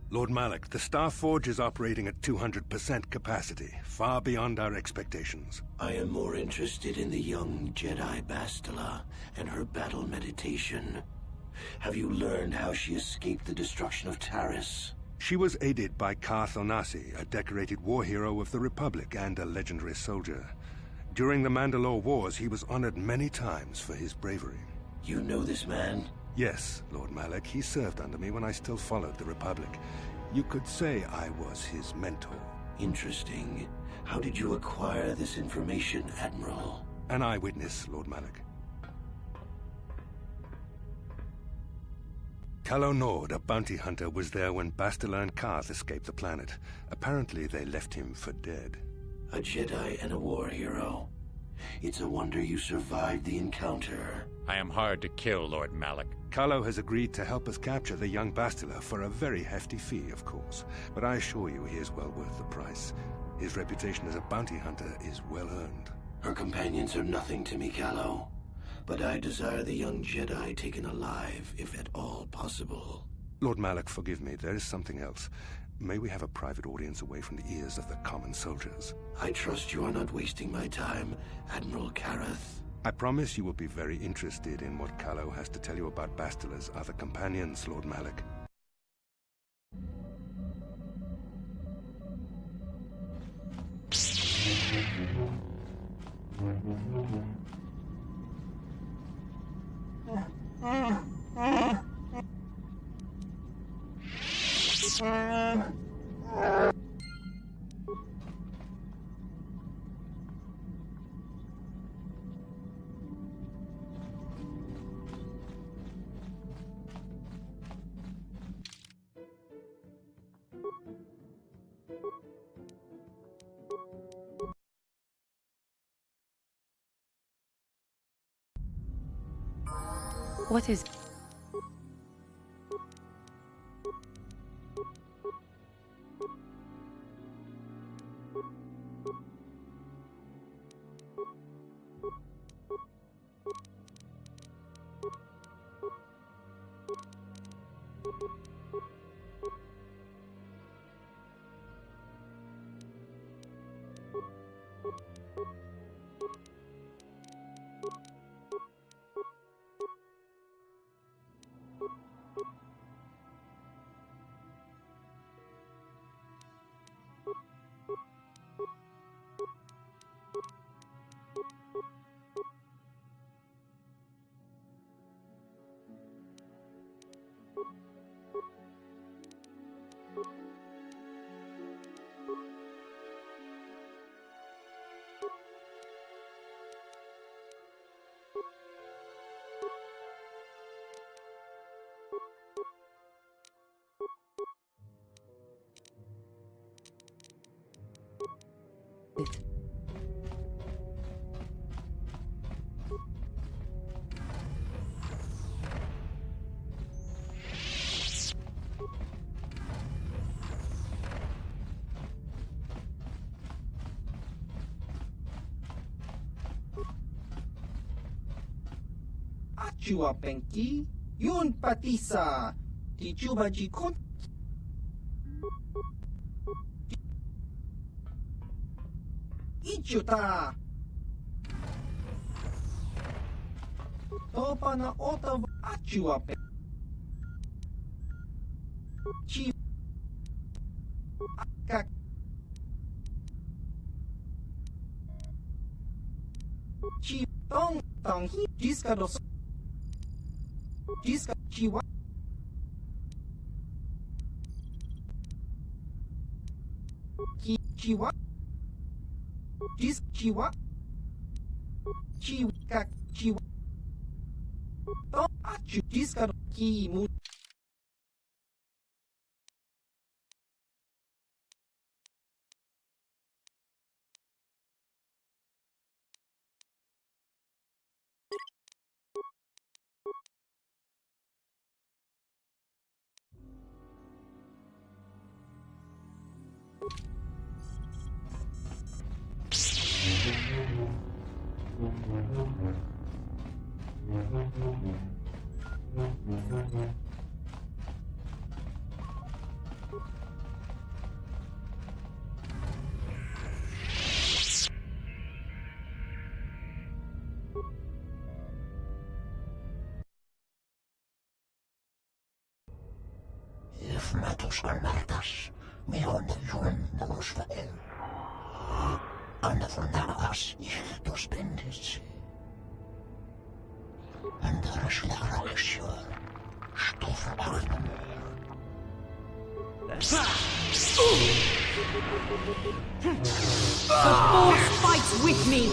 Lord Malak, the Star Forge is operating at 200% capacity, far beyond our expectations. I am more interested in the young Jedi Bastila and her battle meditation. Have you learned how she escaped the destruction of Taris? She was aided by Karth Onasi, a decorated war hero of the Republic and a legendary soldier. During the Mandalore Wars, he was honored many times for his bravery. You know this man? Yes, Lord Malak. He served under me when I still followed the Republic. You could say I was his mentor. Interesting. How did you acquire this information, Admiral? An eyewitness, Lord Malak. Calo Nord, a bounty hunter, was there when Bastila and Karth escaped the planet. Apparently, they left him for dead. A Jedi and a war hero. It's a wonder you survived the encounter. I am hard to kill, Lord Malak. Calo has agreed to help us capture the young Bastila for a very hefty fee, of course. But I assure you he is well worth the price. His reputation as a bounty hunter is well earned. Her companions are nothing to me, Calo. But I desire the young Jedi taken alive, if at all possible. Lord Malak, forgive me. There is something else. May we have a private audience away from the ears of the common soldiers? I trust you are not wasting my time, Admiral Karath. I promise you will be very interested in what Calo has to tell you about Bastila's other companions, Lord Malak. What is... Chua Penki, Yun Patisa, Tichuba Jikun. Ichuta. Topa na Otav Achua Penki. Chi. Akak. Chi Tong Tong Hi Jiska dos. Jiska Chiwa Chiwa Jis Chiwa Chiwa Chiwa To Achu Jiska Ki Mu tuskan märtas, miljon juondelus väel. Anna von namakas ihtus bendits. Andara schlagrageshur, stofa arnamur. The Force fights with me!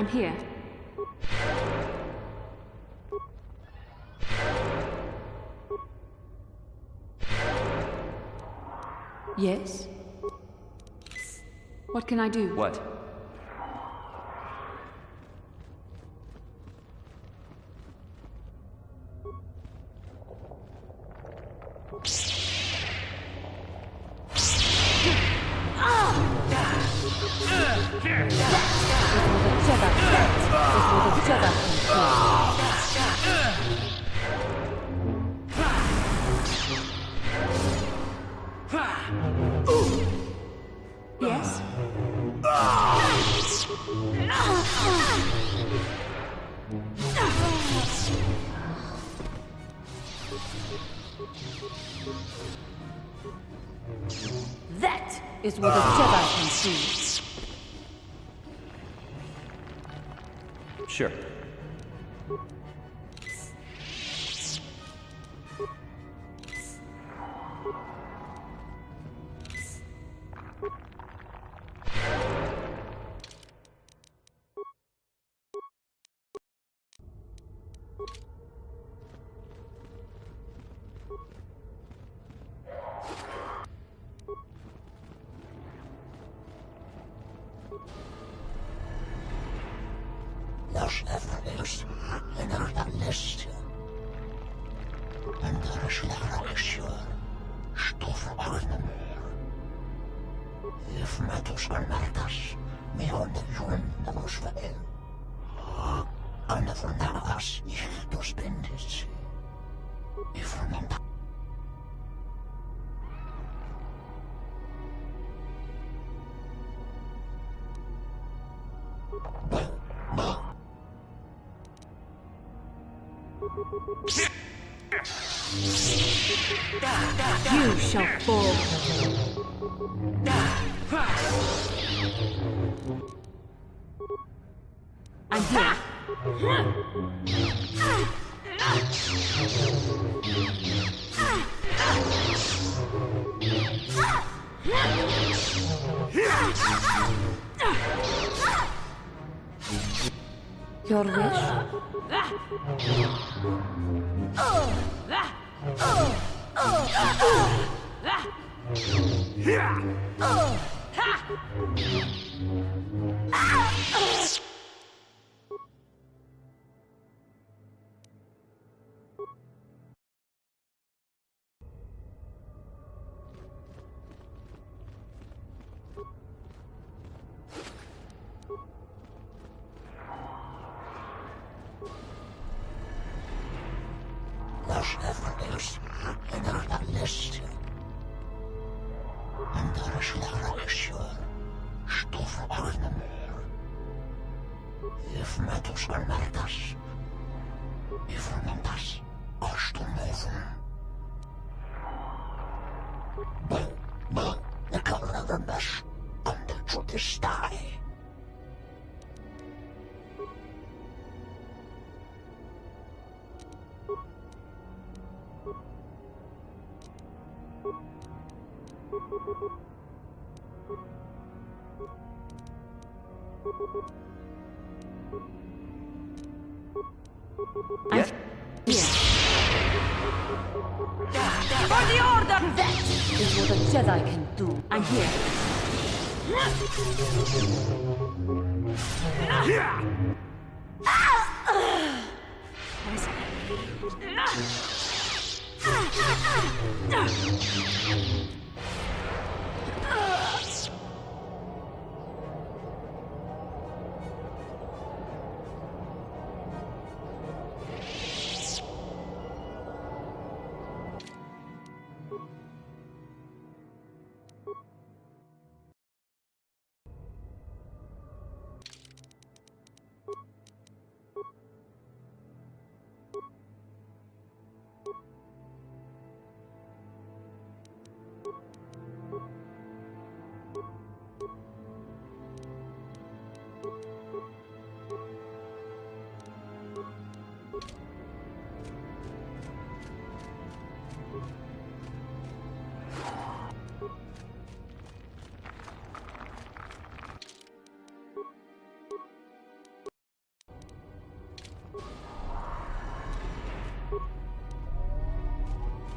I'm here. Yes? What can I do? What? Yes? That is what a Jedi can see. Sure. Los efforts en er list. En daar schlagrageshur, stofa arnamur. If matus kan märtas, miljon juondelus väel. Anna von namakas ihtus bendits. Ifrån You shall fall. I'm here. Your wish? Los efforts en er list. En daar schlagrageshur, stofa arnamur. If matus kan märtas, ifrån tas kostum oven. Avernus kunde Judistai. Yes. For the order! That is what a Jedi can do. I'm here.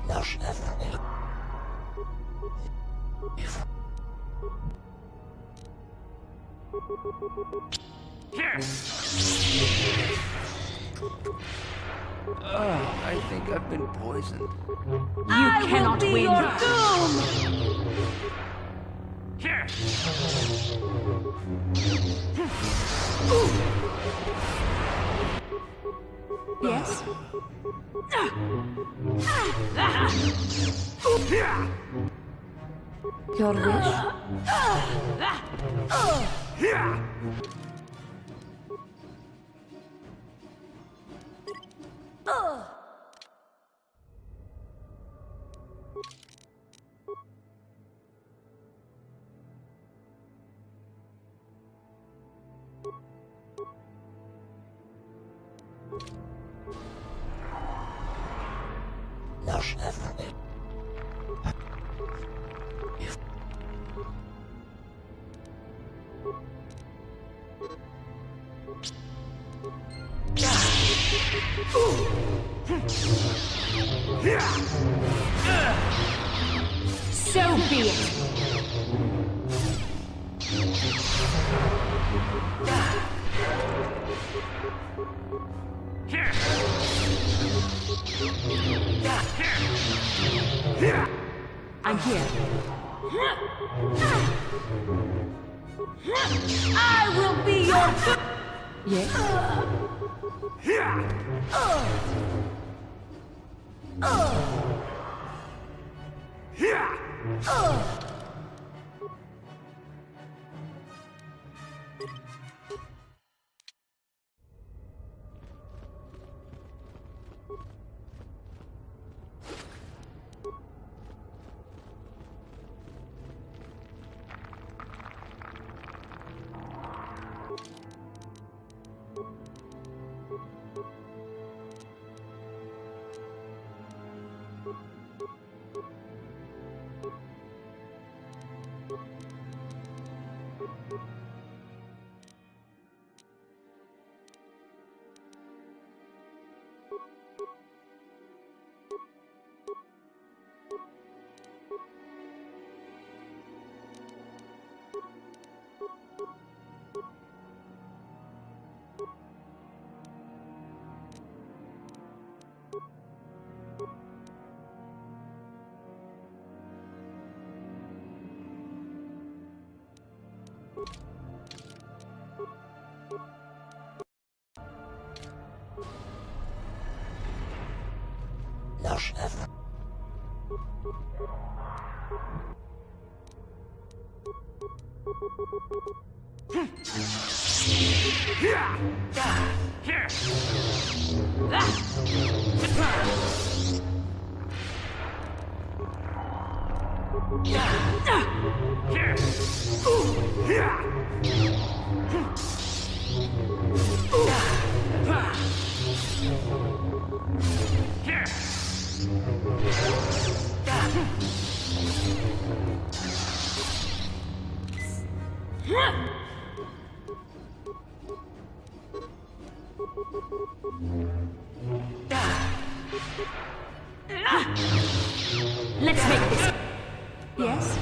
Nasz Efron. I think I've been poisoned. You cannot win. Your doom! Yes? Your wish? Nasz Efron. So be it. I'm here. I will be your... Yes? Nasz Efron. Let's make this. Yes?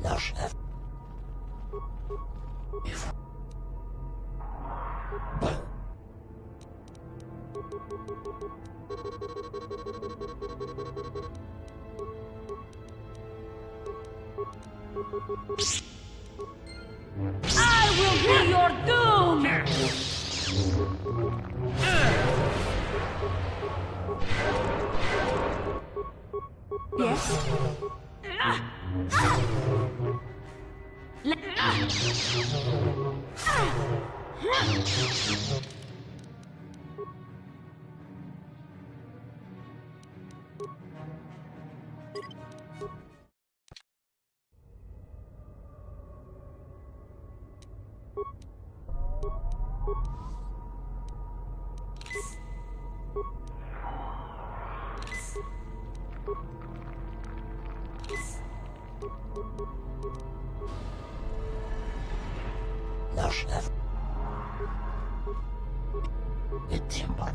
Nasz F. I will be your doom! Yes? Nasz F. Wytrzymał.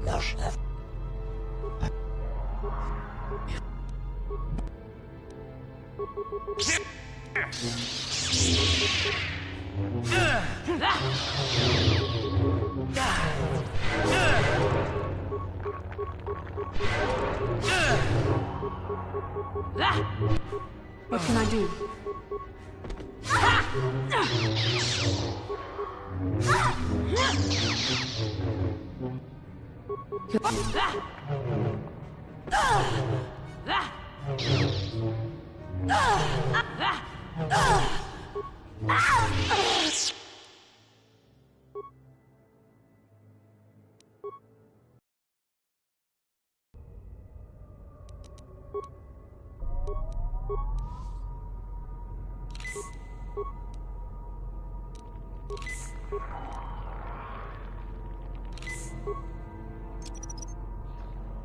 Nasz F. What can I do?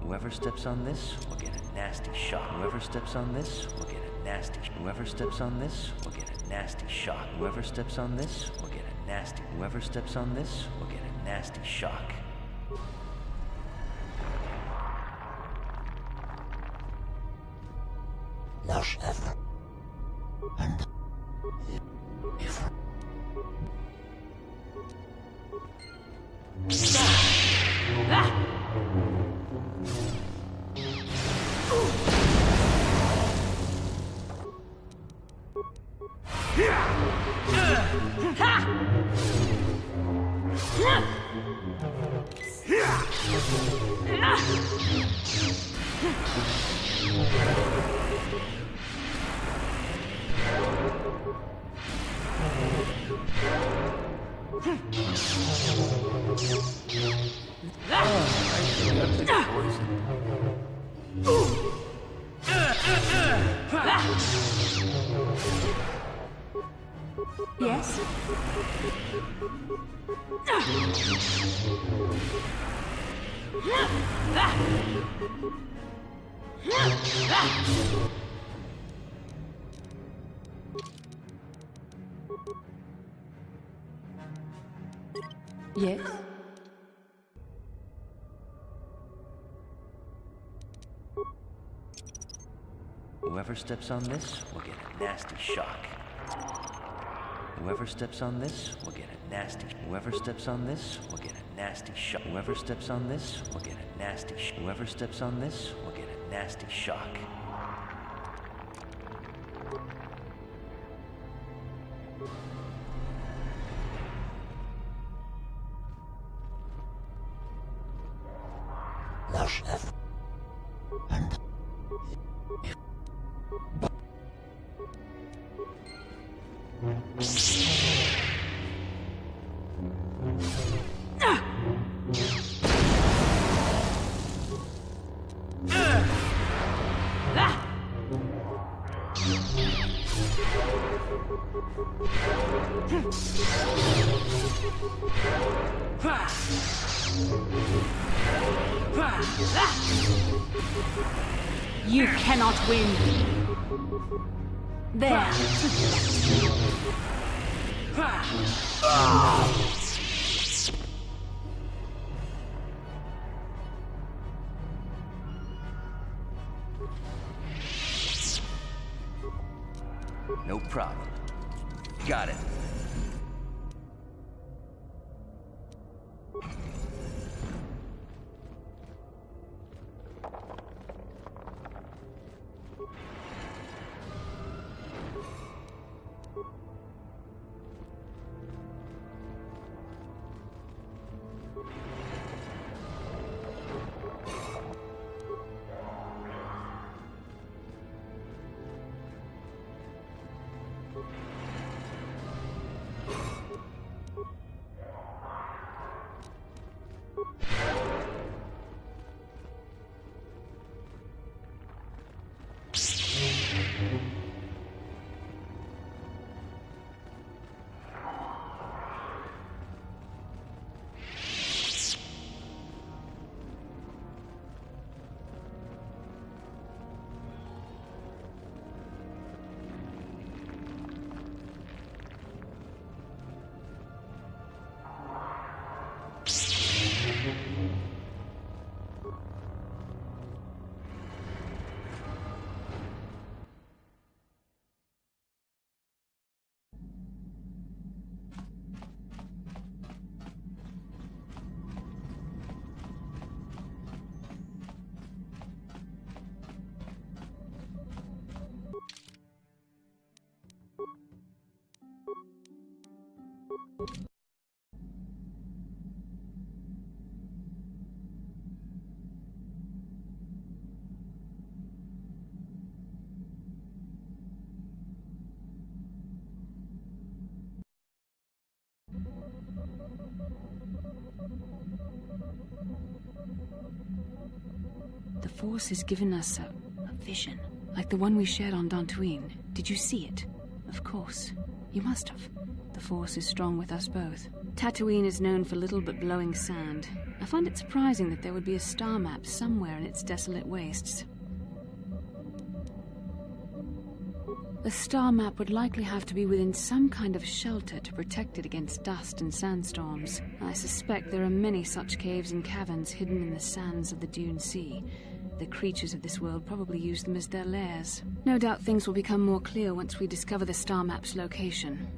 Whoever steps on this will get a nasty shock. Whoever steps on this will get a nasty. Whoever steps on this will get a nasty shock. Whoever steps on this will get a nasty. Whoever steps on this will get a nasty shock. Nasz F. And if Yes? Yes? Whoever steps on this will get a nasty shock. Whoever steps on this will get a nasty. Whoever steps on this will get a nasty shock. Whoever steps on this will get a nasty. Whoever steps on this will get a nasty shock. Nasz F. And You cannot win. There. No problem. Got it. The Force has given us a vision, like the one we shared on Dantooine. Did you see it? Of course. You must have. The Force is strong with us both. Tatooine is known for little but glowing sand. I find it surprising that there would be a star map somewhere in its desolate wastes. The star map would likely have to be within some kind of shelter to protect it against dust and sandstorms. I suspect there are many such caves and caverns hidden in the sands of the Dune Sea. The creatures of this world probably use them as their lairs. No doubt things will become more clear once we discover the star map's location.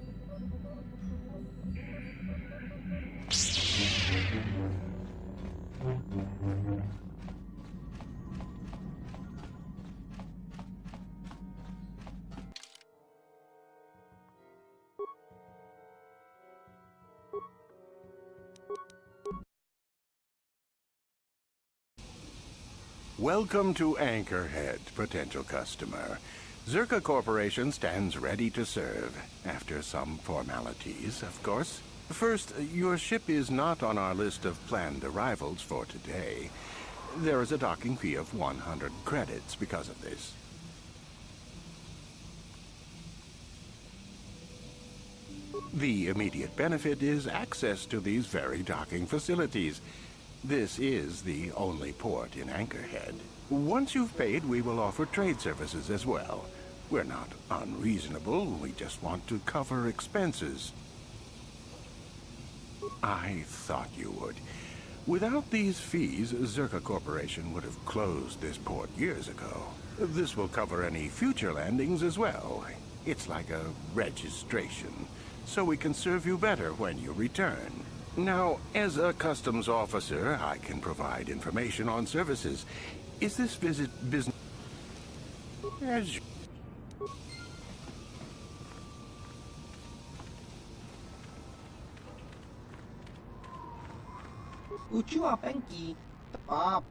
Welcome to Anchorhead, potential customer. Zerka Corporation stands ready to serve, after some formalities, of course. First, your ship is not on our list of planned arrivals for today. There is a docking fee of 100 credits because of this. The immediate benefit is access to these very docking facilities. This is the only port in Anchorhead. Once you've paid, we will offer trade services as well. We're not unreasonable, we just want to cover expenses. I thought you would. Without these fees, Zerka Corporation would have closed this port years ago. This will cover any future landings as well. It's like a registration, so we can serve you better when you return. Now, as a customs officer, I can provide information on services. Is this visit business? As you... Uchiwa Penki. Pop.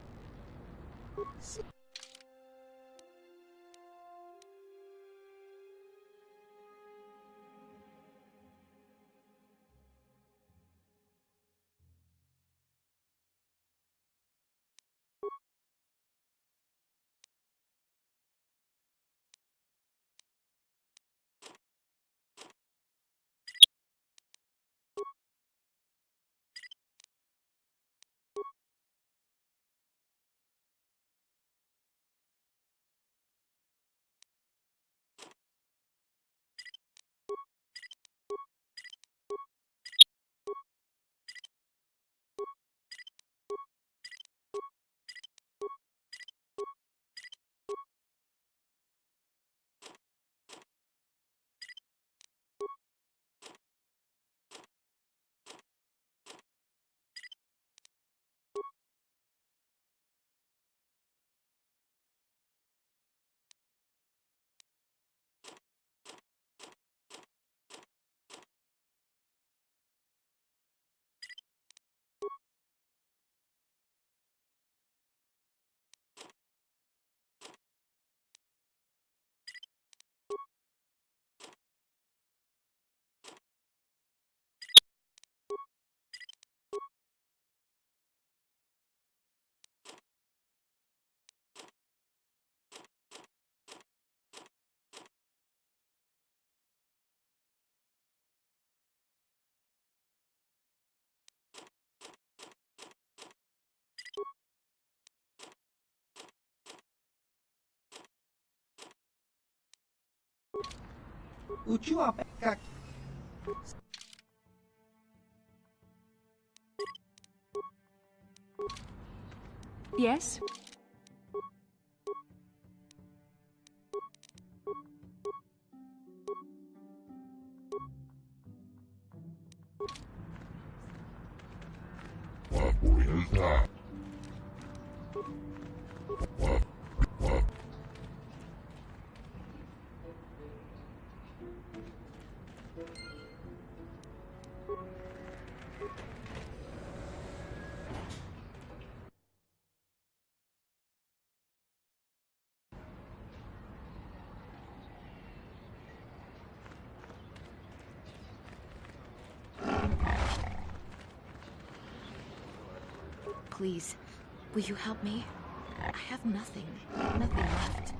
Uchiwa Penka. Yes? Please, will you help me? I have nothing left.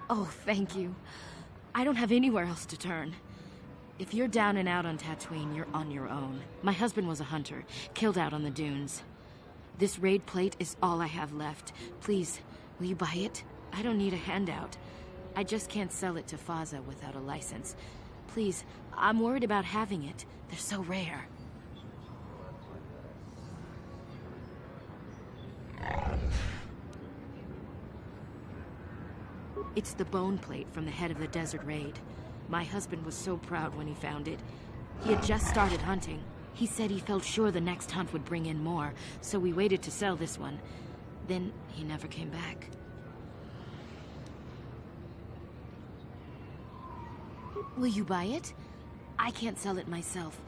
Oh, thank you. I don't have anywhere else to turn. If you're down and out on Tatooine, you're on your own. My husband was a hunter, killed out on the dunes. This raid plate is all I have left. Please, will you buy it? I don't need a handout. I just can't sell it to Faza without a license. Please, I'm worried about having it. They're so rare. It's the bone plate from the head of the desert raid. My husband was so proud when he found it. He had just started hunting. He said he felt sure the next hunt would bring in more, so we waited to sell this one. Then he never came back. Will you buy it? I can't sell it myself.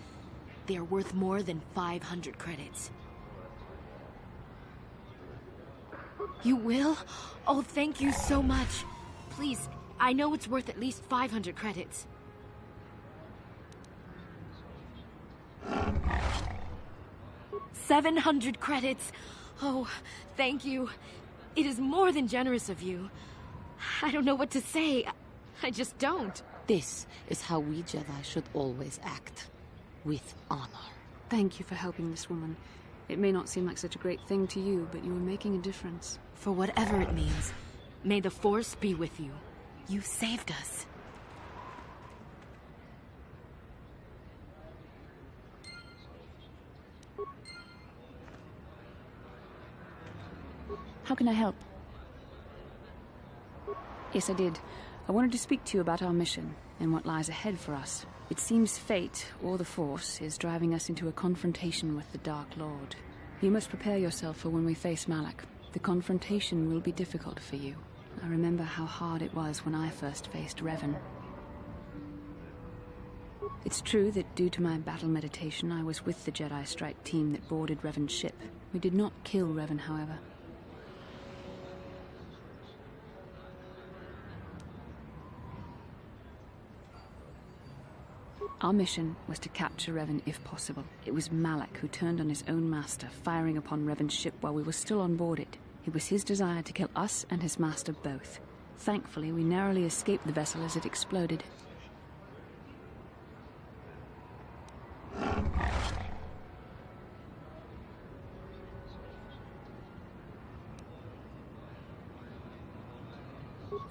They are worth more than 500 credits. You will? Oh, thank you so much. Please, I know it's worth at least 500 credits. $700 credits! Oh, thank you. It is more than generous of you. I don't know what to say. I just don't. This is how we Jedi should always act. With honor. Thank you for helping this woman. It may not seem like such a great thing to you, but you are making a difference. For whatever it means, may the Force be with you. You saved us. How can I help? Yes, I did. I wanted to speak to you about our mission and what lies ahead for us. It seems fate, or the Force, is driving us into a confrontation with the Dark Lord. You must prepare yourself for when we face Malak. The confrontation will be difficult for you. I remember how hard it was when I first faced Revan. It's true that due to my battle meditation, I was with the Jedi strike team that boarded Revan's ship. We did not kill Revan, however. Our mission was to capture Revan if possible. It was Malak who turned on his own master, firing upon Revan's ship while we were still on board it. It was his desire to kill us and his master both. Thankfully, we narrowly escaped the vessel as it exploded.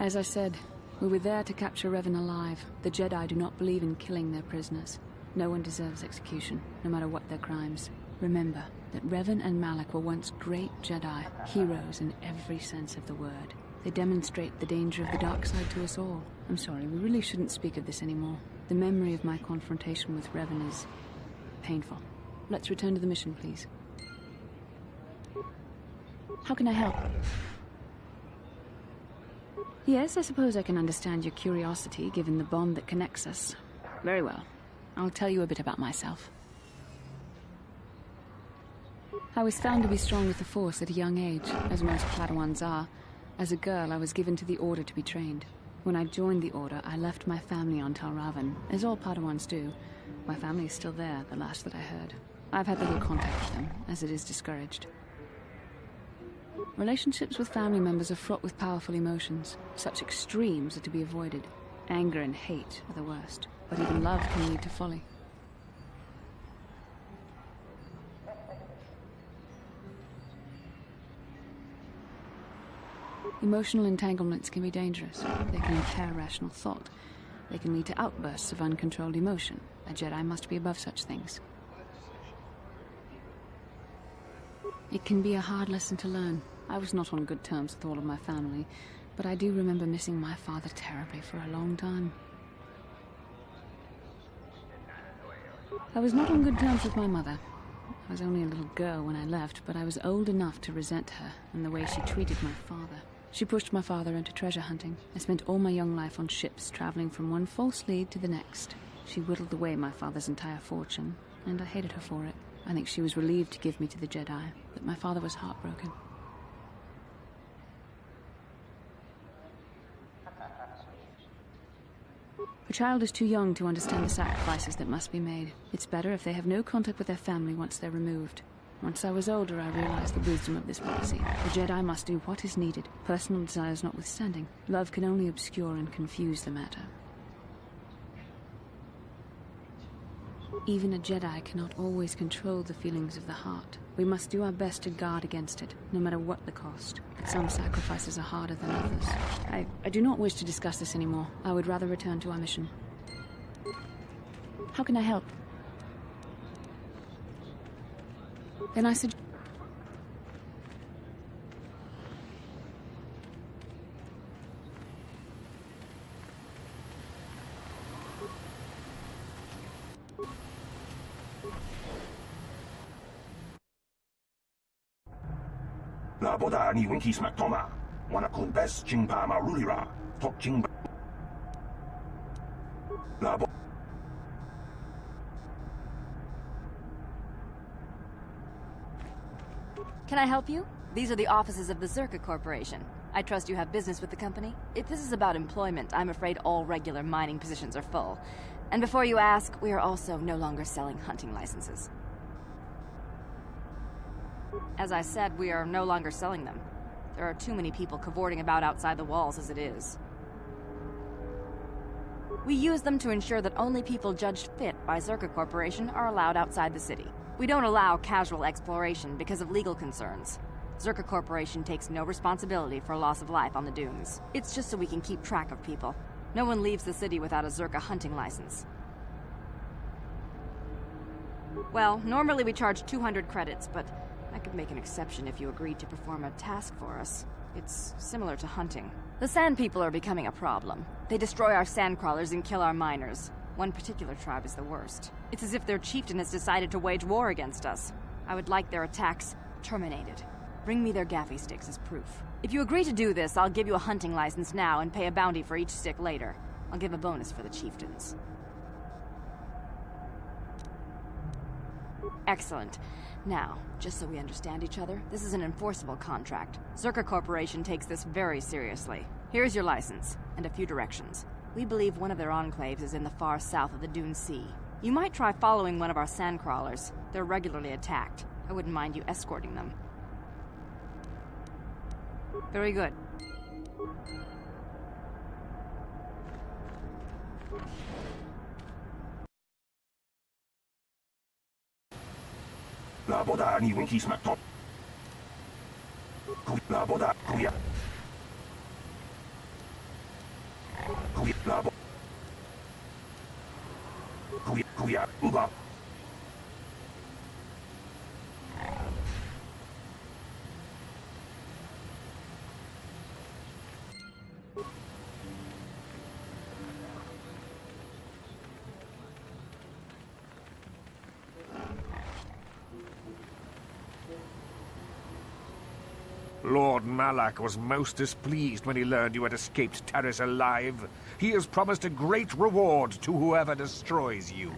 As I said, we were there to capture Revan alive. The Jedi do not believe in killing their prisoners. No one deserves execution, no matter what their crimes. Remember that Revan and Malak were once great Jedi, heroes in every sense of the word. They demonstrate the danger of the dark side to us all. I'm sorry, we really shouldn't speak of this anymore. The memory of my confrontation with Revan is painful. Let's return to the mission, please. How can I help? Yes, I suppose I can understand your curiosity, given the bond that connects us. Very well. I'll tell you a bit about myself. I was found to be strong with the Force at a young age, as most Padawans are. As a girl, I was given to the Order to be trained. When I joined the Order, I left my family on Tal Ravan, as all Padawans do. My family is still there, the last that I heard. I've had little contact with them, as it is discouraged. Relationships with family members are fraught with powerful emotions. Such extremes are to be avoided. Anger and hate are the worst, but even love can lead to folly. Emotional entanglements can be dangerous. They can impair rational thought. They can lead to outbursts of uncontrolled emotion. A Jedi must be above such things. It can be a hard lesson to learn. I was not on good terms with all of my family, but I do remember missing my father terribly for a long time. I was not on good terms with my mother. I was only a little girl when I left, but I was old enough to resent her and the way she treated my father. She pushed my father into treasure hunting. I spent all my young life on ships, traveling from one false lead to the next. She whittled away my father's entire fortune, and I hated her for it. I think she was relieved to give me to the Jedi, but my father was heartbroken. A child is too young to understand the sacrifices that must be made. It's better if they have no contact with their family once they're removed. Once I was older, I realized the wisdom of this policy. The Jedi must do what is needed, personal desires notwithstanding. Love can only obscure and confuse the matter. Even a Jedi cannot always control the feelings of the heart. We must do our best to guard against it, no matter what the cost. But some sacrifices are harder than others. I do not wish to discuss this anymore. I would rather return to our mission. How can I help? Then I suggest... La boda ni winki smack toma. Wanna kun best jingpa ma rulira. Tok jingba. La bo. Can I help you? These are the offices of the Zerka Corporation. I trust you have business with the company? If this is about employment, I'm afraid all regular mining positions are full. And before you ask, we are also no longer selling hunting licenses. As I said, we are no longer selling them. There are too many people cavorting about outside the walls as it is. We use them to ensure that only people judged fit by Zerka Corporation are allowed outside the city. We don't allow casual exploration because of legal concerns. Zerka Corporation takes no responsibility for loss of life on the dunes. It's just so we can keep track of people. No one leaves the city without a Zerka hunting license. Well, normally we charge 200 credits, but I could make an exception if you agreed to perform a task for us. It's similar to hunting. The Sand People are becoming a problem. They destroy our sandcrawlers and kill our miners. One particular tribe is the worst. It's as if their chieftain has decided to wage war against us. I would like their attacks terminated. Bring me their gaffy sticks as proof. If you agree to do this, I'll give you a hunting license now and pay a bounty for each stick later. I'll give a bonus for the chieftains. Excellent. Now, just so we understand each other, this is an enforceable contract. Zerka Corporation takes this very seriously. Here's your license, and a few directions. We believe one of their enclaves is in the far south of the Dune Sea. You might try following one of our sandcrawlers. They're regularly attacked. I wouldn't mind you escorting them. Very good. Laboda ni winki smakton. Laboda kuya. Labo. Kuya uba. Lord Malak was most displeased when he learned you had escaped Taris alive. He has promised a great reward to whoever destroys you.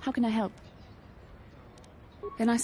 How can I help? Then I...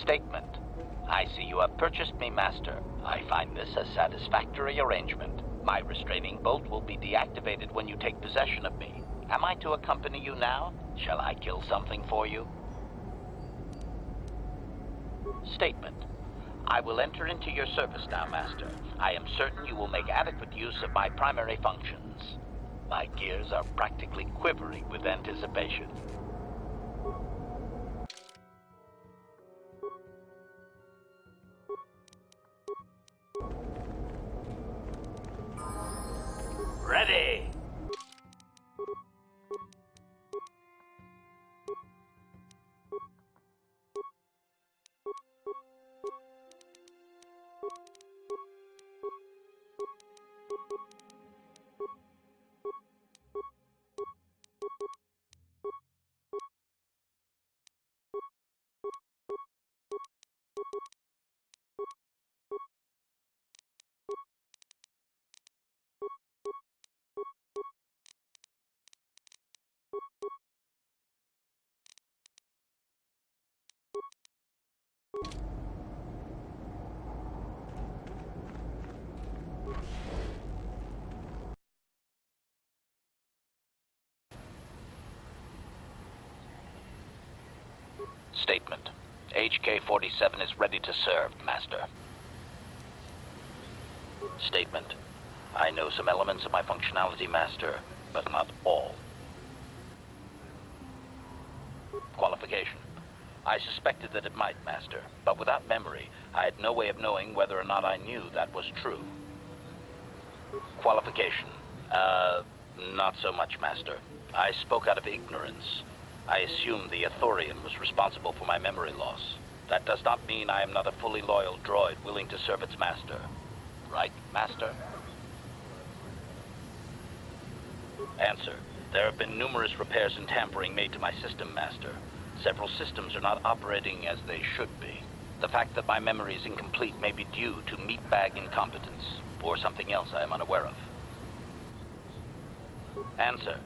Statement. I see you have purchased me, Master. I find this a satisfactory arrangement. My restraining bolt will be deactivated when you take possession of me. Am I to accompany you now? Shall I kill something for you? Statement. I will enter into your service now, Master. I am certain you will make adequate use of my primary functions. My gears are practically quivering with anticipation. Ready! Statement. HK-47 is ready to serve, Master. Statement. I know some elements of my functionality, Master, but not all. Qualification. I suspected that it might, Master, but without memory, I had no way of knowing whether or not I knew that was true. Qualification. Not so much, Master. I spoke out of ignorance. I assumed the Ithorian was responsible for my memory loss. That does not mean I am not a fully loyal droid willing to serve its master. Right, Master? Answer. There have been numerous repairs and tampering made to my system, Master. Several systems are not operating as they should be. The fact that my memory is incomplete may be due to meatbag incompetence, or something else I am unaware of. Answer.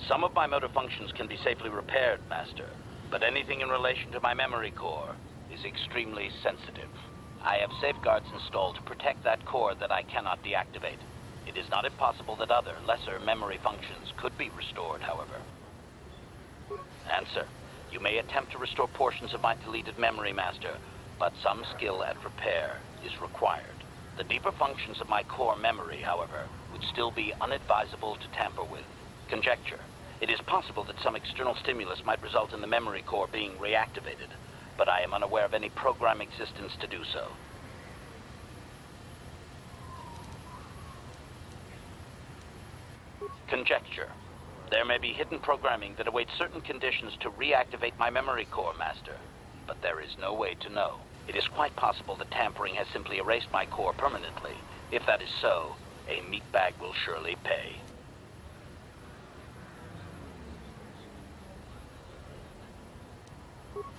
Some of my motor functions can be safely repaired, Master, but anything in relation to my memory core is extremely sensitive. I have safeguards installed to protect that core that I cannot deactivate. It is not impossible that other, lesser memory functions could be restored, however. Answer. You may attempt to restore portions of my deleted memory, Master, but some skill at repair is required. The deeper functions of my core memory, however, would still be unadvisable to tamper with. Conjecture. It is possible that some external stimulus might result in the memory core being reactivated, but I am unaware of any program existence to do so. Conjecture. There may be hidden programming that awaits certain conditions to reactivate my memory core, Master, but there is no way to know. It is quite possible that tampering has simply erased my core permanently. If that is so, a meatbag will surely pay.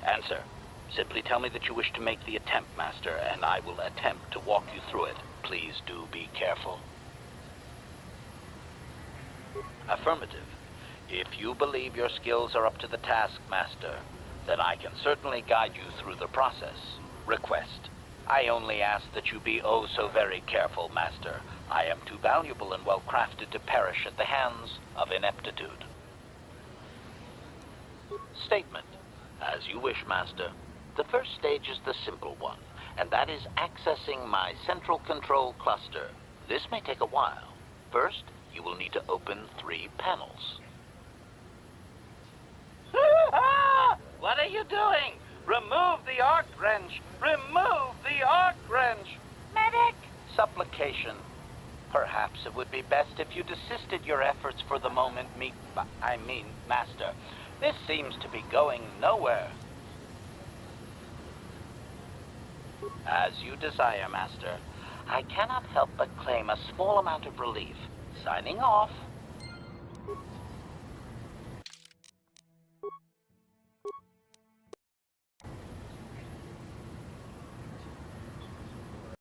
Answer. Simply tell me that you wish to make the attempt, Master, and I will attempt to walk you through it. Please do be careful. Affirmative. If you believe your skills are up to the task, Master, then I can certainly guide you through the process. Request. I only ask that you be oh so very careful, Master. I am too valuable and well-crafted to perish at the hands of ineptitude. Statement. As you wish, Master. The first stage is the simple one, and that is accessing my central control cluster. This may take a while. First, you will need to open 3 panels. What are you doing? Remove the arc wrench! Remove the arc wrench! Medic! Supplication. Perhaps it would be best if you desisted your efforts for the moment, Master. This seems to be going nowhere. As you desire, Master. I cannot help but claim a small amount of relief. Signing off.